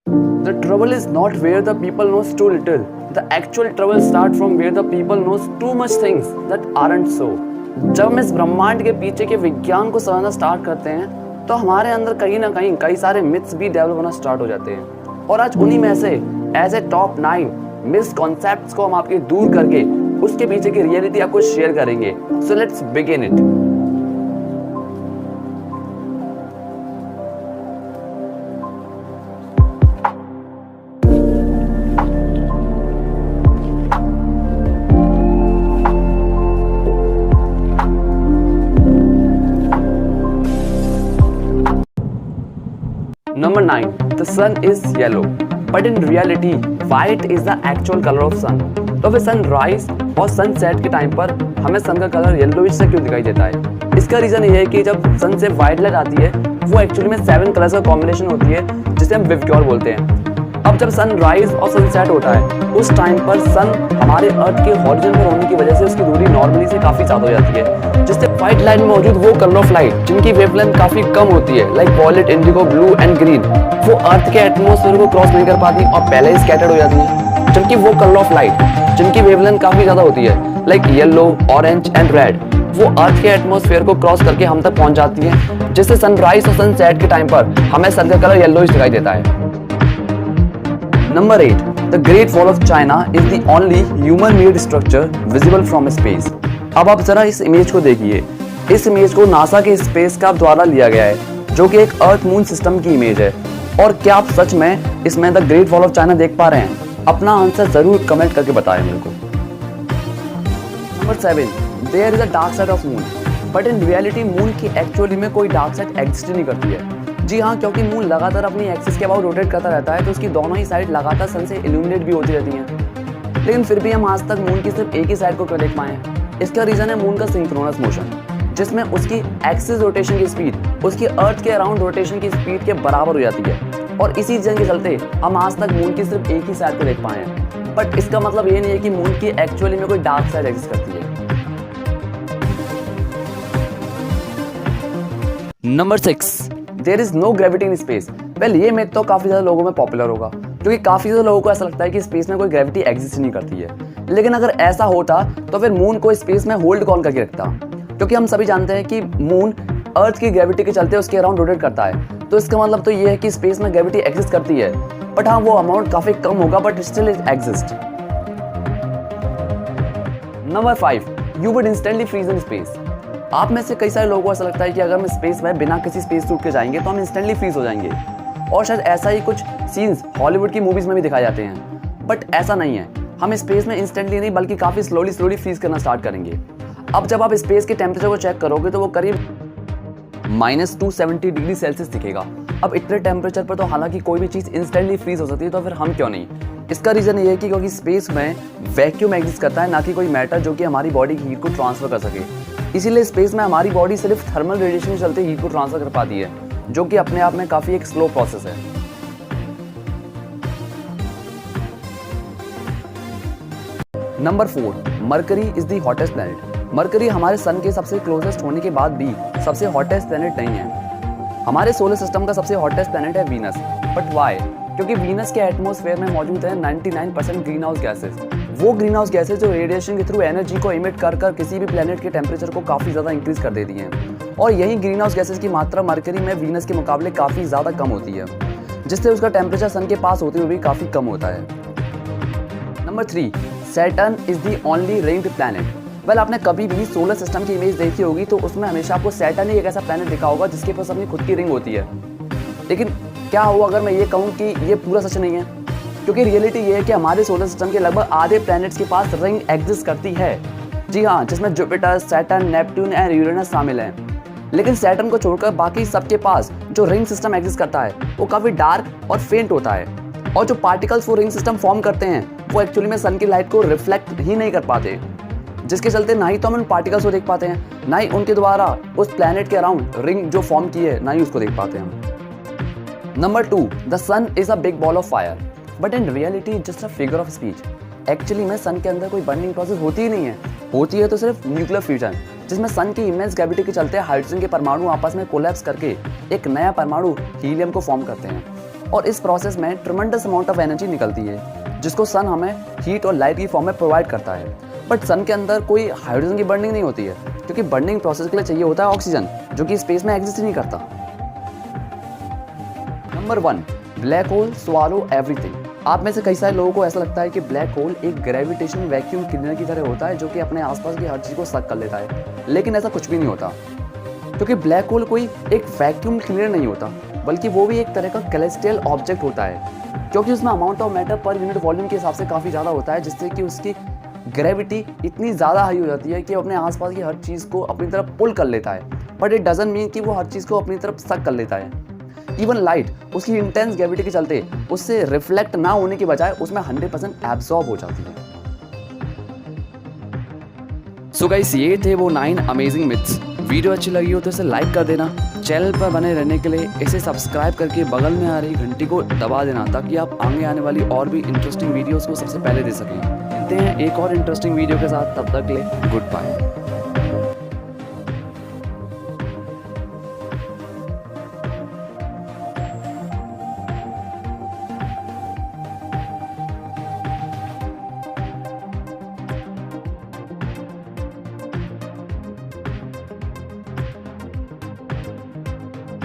The trouble is not where the people knows too little. The actual trouble start from where the people knows too much things that aren't so. जब हम इस ब्रह्मांड के पीछे के विज्ञान को समझना स्टार्ट करते हैं तो हमारे अंदर कहीं ना कहीं कई सारे मिथ्स भी डेवलप होना स्टार्ट हो जाते हैं। और आज उन्हीं में से एज ए टॉप 9 मिसकॉन्सेप्ट्स को हम आपके दूर करके उसके पीछे की रियलिटी आपको शेयर करेंगे। So let's begin it. Number 9. The sun is yellow, but in reality, white is the actual color of sun. तो फिर सनराइज और सनसेट के टाइम पर हमें सन का कलर येलोइश से क्यों दिखाई देता है? इसका रीजन ये है कि जब सन से व्हाइट लाइट आती है वो एक्चुअली में 7 कलर्स का कॉम्बिनेशन होती है जिसे हम विवग्योर बोलते हैं। अब जब सनराइज और सनसेट होता है उस टाइम पर सन हमारे अर्थ के हॉरिजन पर होने की वजह से उसकी दूरी नॉर्मली से काफी ज्यादा हो जाती है, जिससे व्हाइट लाइट में मौजूद वो कलर ऑफ लाइट जिनकी वेवलेंथ काफी कम होती है, like violet, indigo, blue and green, वो अर्थ के एटमॉस्फेयर को क्रॉस नहीं कर पाती और पहले ही स्कैटर्ड हो जाती है। जबकि वो कलर ऑफ लाइट जिनकी वेवलेंथ काफी ज्यादा होती है, like yellow, orange and red, वो अर्थ के एटमॉस्फेयर को क्रॉस करके हम तक पहुंच जाती है, जिससे सनराइज और सनसेट के टाइम पर हमें सन का कलर येलोइश दिखाई देता है। Number 8. The Great Wall of China is the only human-made structure visible from space. अब आप जरा इस इमेज को देखिए। इस इमेज को नासा के स्पेस क्राफ्ट द्वारा लिया गया है, जो कि एक अर्थ मून सिस्टम की इमेज है। और क्या आप सच में इसमें the great wall of China देख पा रहे हैं? अपना आंसर जरूर कमेंट करके बताएं मेरे को। Number 7. There is a dark side of moon, but in reality moon की एक्चुअली में कोई डार्क साइड एग्जिस्ट नहीं करती है। जी हाँ, क्योंकि मून लगातार अपनी एक्सिस के अबाउट रोटेट करता रहता है, तो उसकी दोनों ही साइड लगातार सन से इल्यूमिनेट भी होती रहती हैं। लेकिन फिर भी हम आज तक मून की सिर्फ एक ही साइड को देख पाए हैं। इसका रीजन है मून का सिंक्रोनस मोशन, जिसमें उसकी एक्सिस रोटेशन की स्पीड उसकी अर्थ के अराउंड रोटेशन की स्पीड के बराबर हो जाती है। और इसी रीजन के चलते हम आज तक मून की सिर्फ एक ही साइड को देख पाए हैं। बट इसका मतलब ये नहीं है कि मून की एक्चुअली में कोई डार्क साइड एग्जिस्ट करती है। Number 6. There is no gravity in space. Well, ये मैथ तो काफी ज्यादा लोगों में पॉपुलर होगा, क्योंकि काफी ज्यादा लोगों को ऐसा लगता है कि स्पेस में कोई ग्रेविटी एग्जिस्ट नहीं करती है। लेकिन अगर ऐसा होता तो फिर मून को स्पेस में होल्ड कौन करके रखता? क्योंकि हम सभी जानते हैं कि मून अर्थ की ग्रेविटी के चलते उसके अराउंड रोटेट करता है, तो इसका मतलब तो ये है कि स्पेस में ग्रेविटी एग्जिस्ट करती है। बट हाँ, वो अमाउंट काफी कम होगा, but still it exist. Number 5. You would instantly freeze in space. आप में से कई सारे लोगों को ऐसा लगता है कि अगर हम स्पेस में बिना किसी स्पेस सूट के जाएंगे तो हम इंस्टेंटली फ्रीज हो जाएंगे, और शायद ऐसा ही कुछ सीन्स हॉलीवुड की मूवीज में भी दिखाए जाते हैं। बट ऐसा नहीं है। हम स्पेस में इंस्टेंटली नहीं बल्कि काफी स्लोली फ्रीज करना स्टार्ट करेंगे। अब जब आप स्पेस के टेम्परेचर को चेक करोगे तो वो करीब -270 डिग्री सेल्सियस दिखेगा। अब इतने टेम्परेचर पर तो हालांकि कोई भी चीज इंस्टेंटली फ्रीज हो सकती है, तो फिर हम क्यों नहीं? इसका रीजन ये है कि क्योंकि स्पेस में वैक्यूम एग्जिस्ट करता है, ना कि कोई मैटर जो कि हमारी बॉडी की हीट को ट्रांसफर कर सके। इसीलिए स्पेस में हमारी बॉडी सिर्फ थर्मल रेडिएशन के चलते हीट को ट्रांसफर कर पाती है, जो कि अपने आप में काफी एक स्लो प्रोसेस है। Number 4. Mercury is the hottest planet. Mercury हमारे सन के सबसे क्लोजेस्ट होने के बाद भी सबसे हॉटेस्ट प्लैनेट नहीं है। हमारे सोलर सिस्टम का सबसे हॉटेस्ट प्लैनेट है वीनस। But why? क्योंकि वीनस के एटमॉस्फेयर में मौजूद है 99% ग्रीन हाउस गैसेज। वो ग्रीन हाउस गैसेज जो रेडिएशन के थ्रू एनर्जी को इमिट कर किसी भी प्लेनेट के टेम्परेचर को काफी ज्यादा इंक्रीज कर देती हैं। और यही ग्रीन हाउस गैसेज की मात्रा मरकरी में वीनस के मुकाबले काफी ज्यादा कम होती है, जिससे उसका टेम्परेचर सन के पास होते हुए भी काफी कम होता है। Number 3. Saturn is the only ringed planet. Well, आपने कभी भी सोलर सिस्टम की इमेज देखी होगी तो उसमें हमेशा आपको सैटर्न ही एक ऐसा प्लैनेट दिखा होगा जिसके पास अपनी खुद की रिंग होती है। लेकिन क्या हुआ अगर मैं ये कहूँ कि ये पूरा सच नहीं है? क्योंकि रियलिटी ये है कि हमारे सोलर सिस्टम के लगभग आधे प्लैनेट्स के पास रिंग एग्जिस्ट करती है। जी हाँ, जिसमें Jupiter, Saturn, Neptune and Uranus शामिल हैं। लेकिन सैटर्न को छोड़कर बाकी सबके पास जो रिंग सिस्टम एग्जिस्ट करता है वो काफी डार्क और फेंट होता है, और जो पार्टिकल्स वो रिंग सिस्टम फॉर्म करते हैं वो एक्चुअली में सन की लाइट को रिफ्लेक्ट ही नहीं कर पाते, जिसके चलते ना ही तो हम उन पार्टिकल्स को देख पाते हैं, ना ही उनके द्वारा उस प्लैनेट के अराउंड रिंग जो फॉर्म की है ना ही उसको देख पाते हैं। Number 2. The sun is a big ball of fire, but in reality just a figure of speech. Actually में सन के अंदर कोई बर्निंग प्रोसेस होती ही नहीं है। होती है तो सिर्फ न्यूक्लियर फ्यूजन, जिसमें सन की इमेंस ग्रेविटी के चलते हाइड्रोजन के परमाणु आपस में कोलैप्स करके एक नया परमाणु हीलियम को फॉर्म करते हैं। और इस प्रोसेस में ट्रमेंडस अमाउंट ऑफ एनर्जी निकलती है जिसको सन हमें हीट और लाइट की फॉर्म में प्रोवाइड करता है। बट सन के अंदर कोई हाइड्रोजन की बर्निंग नहीं होती है क्योंकि बर्निंग प्रोसेस के लिए चाहिए होता है ऑक्सीजन, जो कि स्पेस में एग्जिस्ट नहीं करता। Number 1, black hole swallow everything. आप में से कई सारे लोगों को ऐसा लगता है कि ब्लैक होल एक ग्रेविटेशनल वैक्यूम क्लीनर की तरह होता है जो कि अपने आसपास की हर चीज़ को सक कर लेता है, लेकिन ऐसा कुछ भी नहीं होता क्योंकि ब्लैक होल कोई एक वैक्यूम क्लीनर नहीं होता, बल्कि वो भी एक तरह का कैलेस्टियल ऑब्जेक्ट होता है क्योंकि उसमें amount of matter per unit volume के हिसाब से काफ़ी ज़्यादा होता है, जिससे कि उसकी ग्रेविटी इतनी ज़्यादा हाई हो जाती है कि वो अपने आसपास की हर चीज़ को अपनी तरफ पुल कर लेता है। बट इट डजंट मीन कि वो हर चीज़ को अपनी तरफ सक कर लेता है। इवन लाइट उसकी इंटेंस ग्रेविटी के चलते उससे रिफ्लेक्ट ना होने की बजाय उसमें 100% एब्जॉर्ब हो जाती है। सो गाइस, ये थे वो 9 अमेजिंग मिथ्स। वीडियो अच्छी लगी हो तो इसे लाइक कर देना। चैनल पर बने रहने के लिए इसे सब्सक्राइब करके बगल में आ रही घंटी को दबा देना ताकि आप आगे आने वाली और भी इंटरेस्टिंग वीडियोस को सबसे पहले दे सकें। मिलते हैं एक और इंटरेस्टिंग वीडियो के साथ, तब तक के लिए गुड बाय।